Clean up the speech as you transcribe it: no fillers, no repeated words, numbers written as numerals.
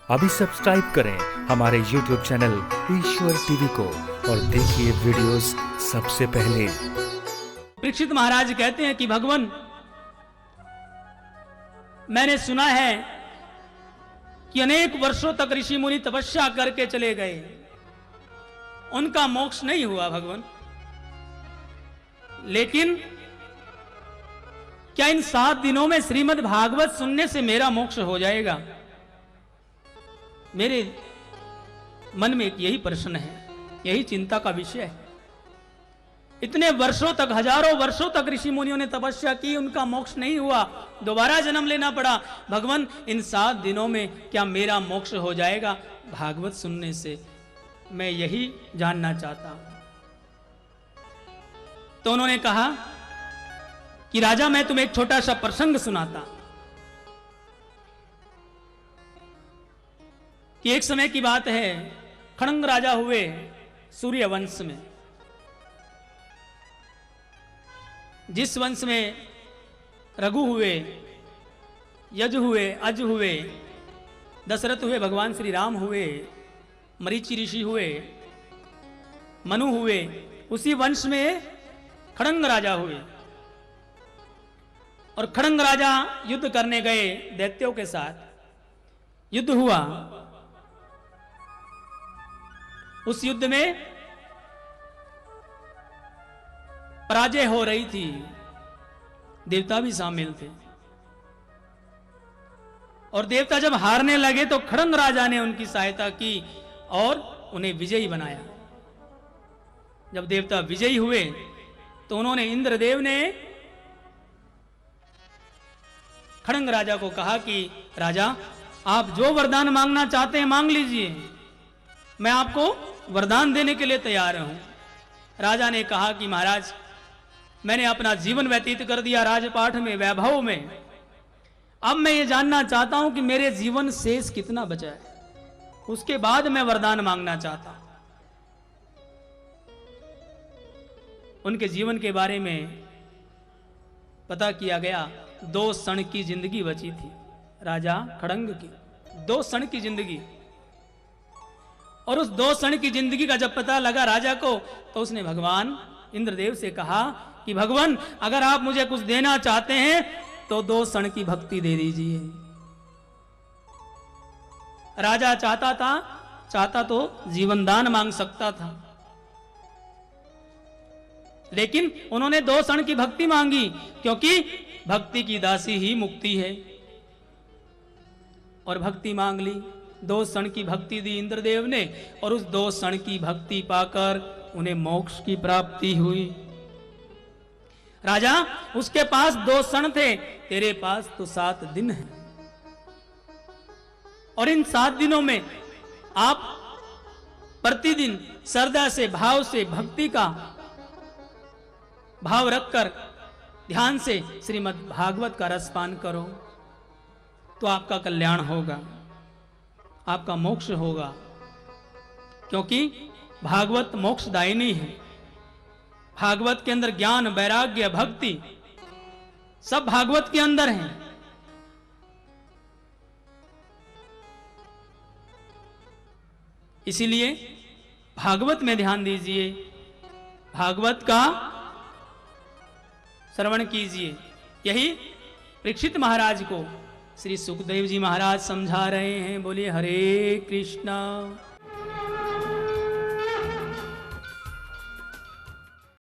अभी सब्सक्राइब करें हमारे YouTube चैनल ईश्वर टीवी को और देखिए वीडियोस सबसे पहले। परीक्षित महाराज कहते हैं कि भगवान, मैंने सुना है कि अनेक वर्षों तक ऋषि मुनि तपस्या करके चले गए, उनका मोक्ष नहीं हुआ भगवान। लेकिन क्या इन 7 दिनों में श्रीमद् भागवत सुनने से मेरा मोक्ष हो जाएगा? मेरे मन में एक यही प्रश्न है, यही चिंता का विषय है। इतने वर्षों तक, हजारों वर्षों तक ऋषि मुनियों ने तपस्या की, उनका मोक्ष नहीं हुआ, दोबारा जन्म लेना पड़ा। भगवान, इन 7 दिनों में क्या मेरा मोक्ष हो जाएगा भागवत सुनने से? मैं यही जानना चाहता हूं। तो उन्होंने कहा कि राजा, मैं तुम्हें एक छोटा सा प्रसंग सुनाता कि एक समय की बात है, खड़ंग राजा हुए सूर्य वंश में, जिस वंश में रघु हुए, यज हुए, अज हुए, दशरथ हुए, भगवान श्री राम हुए, मरीचि ऋषि हुए, मनु हुए, उसी वंश में खड़ंग राजा हुए। और खड़ंग राजा युद्ध करने गए दैत्यों के साथ। युद्ध हुआ, उस युद्ध में पराजय हो रही थी, देवता भी शामिल थे। और देवता जब हारने लगे तो खड़ंग राजा ने उनकी सहायता की और उन्हें विजयी बनाया। जब देवता विजयी हुए तो उन्होंने, इंद्रदेव ने खड़ंग राजा को कहा कि राजा, आप जो वरदान मांगना चाहते हैं मांग लीजिए, मैं आपको वरदान देने के लिए तैयार हूं। राजा ने कहा कि महाराज, मैंने अपना जीवन व्यतीत कर दिया राजपाठ में, वैभव में, अब मैं ये जानना चाहता हूं कि मेरे जीवन शेष कितना बचा है, उसके बाद मैं वरदान मांगना चाहता हूं। उनके जीवन के बारे में पता किया गया। 2 क्षण की जिंदगी बची थी राजा खड़ंग की, 2 क्षण की जिंदगी। और उस 2 क्षण की जिंदगी का जब पता लगा राजा को, तो उसने भगवान इंद्रदेव से कहा कि भगवान, अगर आप मुझे कुछ देना चाहते हैं तो 2 क्षण की भक्ति दे दीजिए। राजा चाहता तो जीवन दान मांग सकता था, लेकिन उन्होंने 2 क्षण की भक्ति मांगी, क्योंकि भक्ति की दासी ही मुक्ति है। और भक्ति मांग ली, 2 क्षण की भक्ति दी इंद्रदेव ने, और उस 2 क्षण की भक्ति पाकर उन्हें मोक्ष की प्राप्ति हुई। राजा, उसके पास 2 क्षण थे, तेरे पास तो 7 दिन है। और इन 7 दिनों में आप प्रतिदिन श्रद्धा से, भाव से, भक्ति का भाव रखकर ध्यान से श्रीमद् भागवत का रसपान करो, तो आपका कल्याण होगा, आपका मोक्ष होगा। क्योंकि भागवत मोक्षदायिनी है। भागवत के अंदर ज्ञान, वैराग्य, भक्ति सब भागवत के अंदर है। इसीलिए भागवत में ध्यान दीजिए, भागवत का श्रवण कीजिए। यही परीक्षित महाराज को श्री सुखदेव जी महाराज समझा रहे हैं। बोलिए हरे कृष्णा।